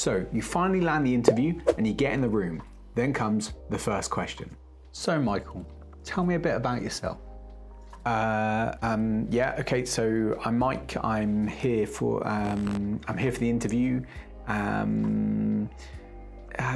So you finally land the interview and you get in the room. Then comes the first question. So Michael, tell me a bit about yourself. Yeah, okay, so I'm Mike. I'm here for the interview.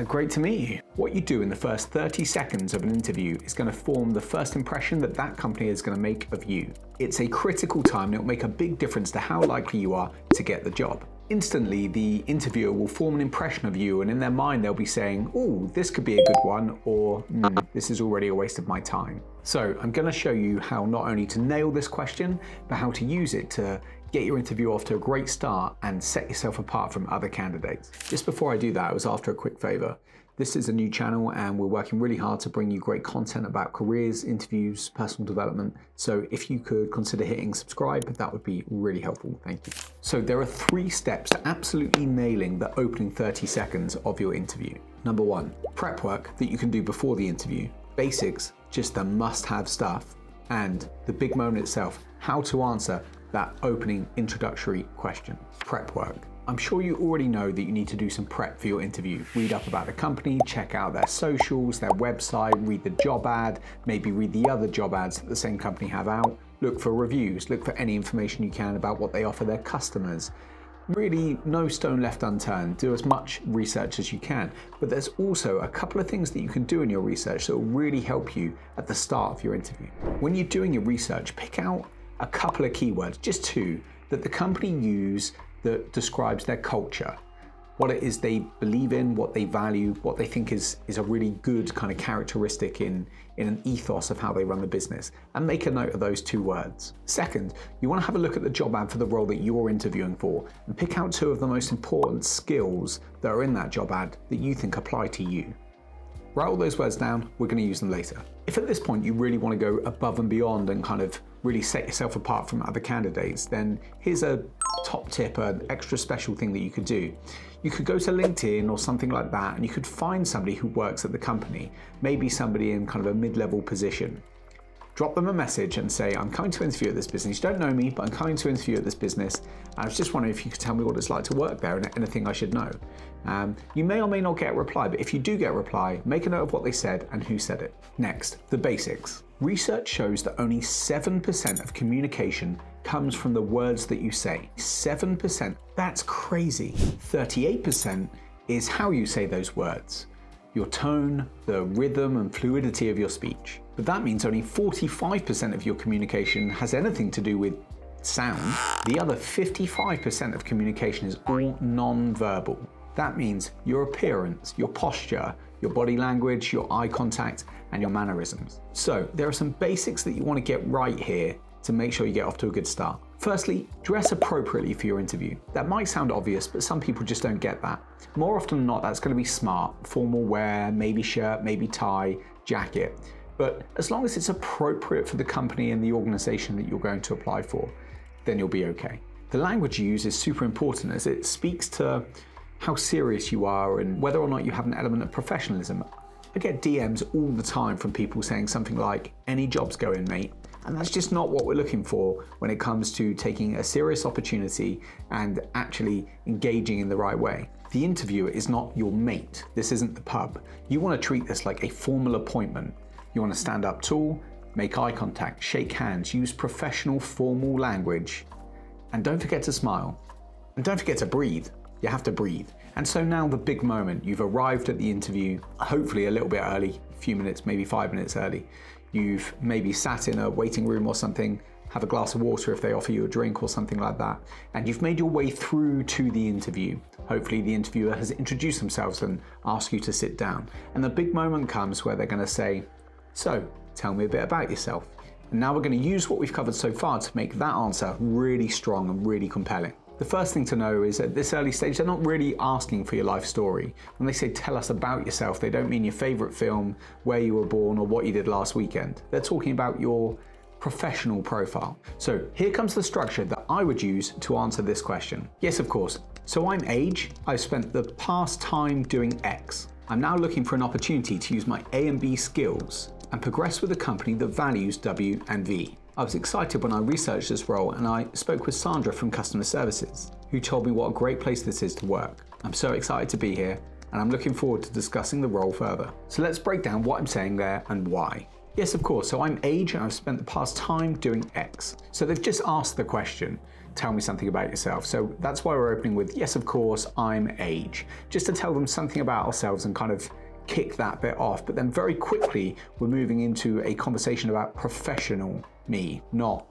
Great to meet you. What you do in the first 30 seconds of an interview is going to form the first impression that that company is going to make of you. It's a critical time and it will make a big difference to how likely you are to get the job. Instantly, the interviewer will form an impression of you, and in their mind they'll be saying, oh, this could be a good one, or this is already a waste of my time. So I'm going to show you how not only to nail this question, but how to use it to get your interview off to a great start and set yourself apart from other candidates. Just before I do that, I was after a quick favor. This is a new channel and we're working really hard to bring you great content about careers, interviews, personal development. So if you could consider hitting subscribe, that would be really helpful. Thank you. So there are 3 steps to absolutely nailing the opening 30 seconds of your interview. Number 1, prep work that you can do before the interview. Basics, just the must-have stuff. And the big moment itself, how to answer that opening introductory question. Prep work. I'm sure you already know that you need to do some prep for your interview. Read up about the company, check out their socials, their website, read the job ad, maybe read the other job ads that the same company have out. Look for reviews, look for any information you can about what they offer their customers. Really, no stone left unturned. Do as much research as you can. But there's also a couple of things that you can do in your research that will really help you at the start of your interview. When you're doing your research, pick out a couple of keywords, just 2, that the company use that describes their culture, what it is they believe in, what they value, what they think is a really good kind of characteristic in an ethos of how they run the business, and make a note of those 2 words. Second, you want to have a look at the job ad for the role that you're interviewing for and pick out 2 of the most important skills that are in that job ad that you think apply to you. Write all those words down, we're going to use them later. If at this point you really want to go above and beyond and kind of really set yourself apart from other candidates, then here's a top tip, an extra special thing that you could do. You could go to LinkedIn or something like that and you could find somebody who works at the company, maybe somebody in kind of a mid-level position. Drop them a message and say, I'm coming to interview at this business. You don't know me, but I'm coming to interview at this business. And I was just wondering if you could tell me what it's like to work there and anything I should know. You may or may not get a reply, but if you do get a reply, make a note of what they said and who said it. Next, the basics. Research shows that only 7% of communication comes from the words that you say. 7%, that's crazy. 38% is how you say those words. Your tone, the rhythm and fluidity of your speech. But that means only 45% of your communication has anything to do with sound. The other 55% of communication is all non-verbal. That means your appearance, your posture, your body language, your eye contact, and your mannerisms. So there are some basics that you want to get right here to make sure you get off to a good start. Firstly, dress appropriately for your interview. That might sound obvious, but some people just don't get that. More often than not, that's going to be smart, formal wear, maybe shirt, maybe tie, jacket. But as long as it's appropriate for the company and the organization that you're going to apply for, then you'll be okay. The language you use is super important as it speaks to how serious you are and whether or not you have an element of professionalism. I get DMs all the time from people saying something like, any job's going, mate. And that's just not what we're looking for when it comes to taking a serious opportunity and actually engaging in the right way. The interviewer is not your mate. This isn't the pub. You want to treat this like a formal appointment. You want to stand up tall, make eye contact, shake hands, use professional formal language. And don't forget to smile. And don't forget to breathe. You have to breathe. And so now the big moment. You've arrived at the interview, hopefully a little bit early, a few minutes, maybe 5 minutes early. You've maybe sat in a waiting room or something, have a glass of water if they offer you a drink or something like that. And you've made your way through to the interview. Hopefully the interviewer has introduced themselves and asked you to sit down. And the big moment comes where they're going to say, so tell me a bit about yourself. And now we're going to use what we've covered so far to make that answer really strong and really compelling. The first thing to know is at this early stage, they're not really asking for your life story. When they say tell us about yourself, they don't mean your favorite film, where you were born, or what you did last weekend. They're talking about your professional profile. So here comes the structure that I would use to answer this question. Yes, of course. So I'm Age. I've spent the past time doing X. I'm now looking for an opportunity to use my A and B skills and progress with a company that values W and V. I was excited when I researched this role and I spoke with Sandra from Customer Services. who told me what a great place this is to work. I'm so excited to be here, and I'm looking forward to discussing the role further. So let's break down what I'm saying there and why. Yes, of course, so I'm Age and I've spent the past time doing X. So they've just asked the question, tell me something about yourself. So that's why we're opening with, yes, of course, I'm Age. Just to tell them something about ourselves and kind of kick that bit off. But then very quickly, we're moving into a conversation about professional me, not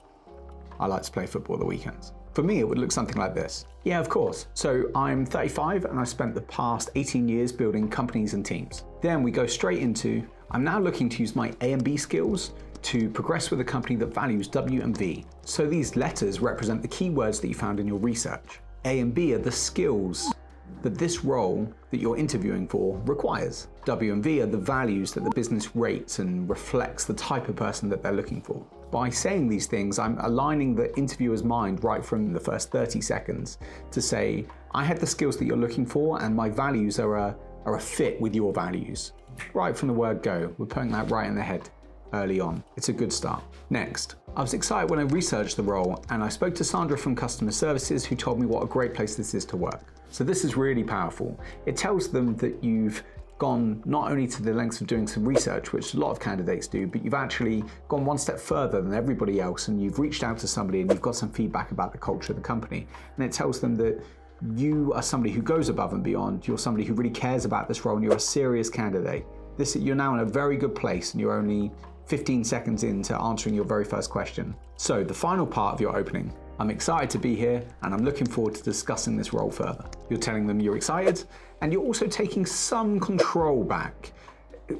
I like to play football at the weekends. For me, it would look something like this. Yeah, of course. So I'm 35 and I spent the past 18 years building companies and teams. Then we go straight into, I'm now looking to use my A and B skills to progress with a company that values W and V. So these letters represent the keywords that you found in your research. A and B are the skills that this role that you're interviewing for requires. W and V are the values that the business rates and reflects the type of person that they're looking for. By saying these things, I'm aligning the interviewer's mind right from the first 30 seconds to say, I had the skills that you're looking for and my values are a fit with your values. Right from the word go, we're putting that right in the head early on. It's a good start. Next, I was excited when I researched the role and I spoke to Sandra from customer services who told me what a great place this is to work. So this is really powerful. It tells them that you've gone not only to the lengths of doing some research, which a lot of candidates do, but you've actually gone one step further than everybody else and you've reached out to somebody and you've got some feedback about the culture of the company. And it tells them that you are somebody who goes above and beyond, you're somebody who really cares about this role and you're a serious candidate. You're now in a very good place and you're only 15 seconds into answering your very first question. So the final part of your opening, I'm excited to be here and I'm looking forward to discussing this role further. You're telling them you're excited and you're also taking some control back.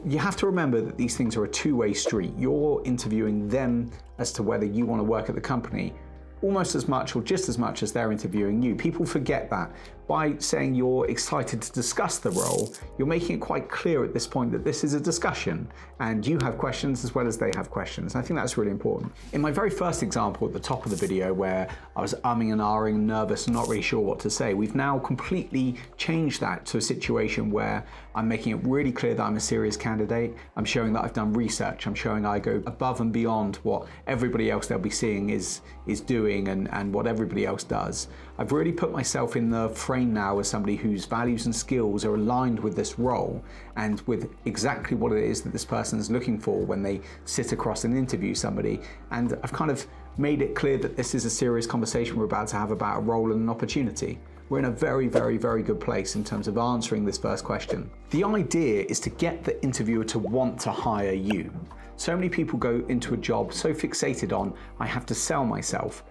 You have to remember that these things are a two-way street. You're interviewing them as to whether you want to work at the company almost as much or just as much as they're interviewing you. People forget that. By saying you're excited to discuss the role, you're making it quite clear at this point that this is a discussion and you have questions as well as they have questions. And I think that's really important. In my very first example at the top of the video where I was umming and ahhing, nervous and not really sure what to say, we've now completely changed that to a situation where I'm making it really clear that I'm a serious candidate. I'm showing that I've done research. I'm showing I go above and beyond what everybody else they'll be seeing is doing and what everybody else does. I've really put myself in the frame now as somebody whose values and skills are aligned with this role and with exactly what it is that this person is looking for when they sit across and interview somebody. And I've kind of made it clear that this is a serious conversation we're about to have about a role and an opportunity. We're in a very, very, very good place in terms of answering this first question. The idea is to get the interviewer to want to hire you. So many people go into a job so fixated on, I have to sell myself.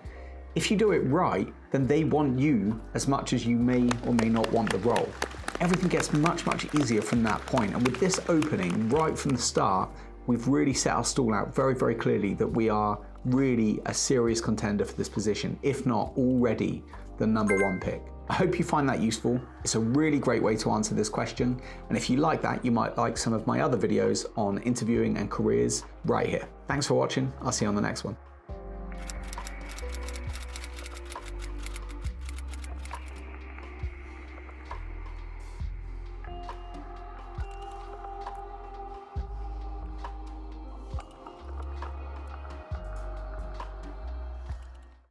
If you do it right, then they want you as much as you may or may not want the role. Everything gets much, much easier from that point. And with this opening right from the start, we've really set our stall out very, very clearly that we are really a serious contender for this position, if not already the #1 pick. I hope you find that useful. It's a really great way to answer this question. And if you like that, you might like some of my other videos on interviewing and careers right here. Thanks for watching. I'll see you on the next one.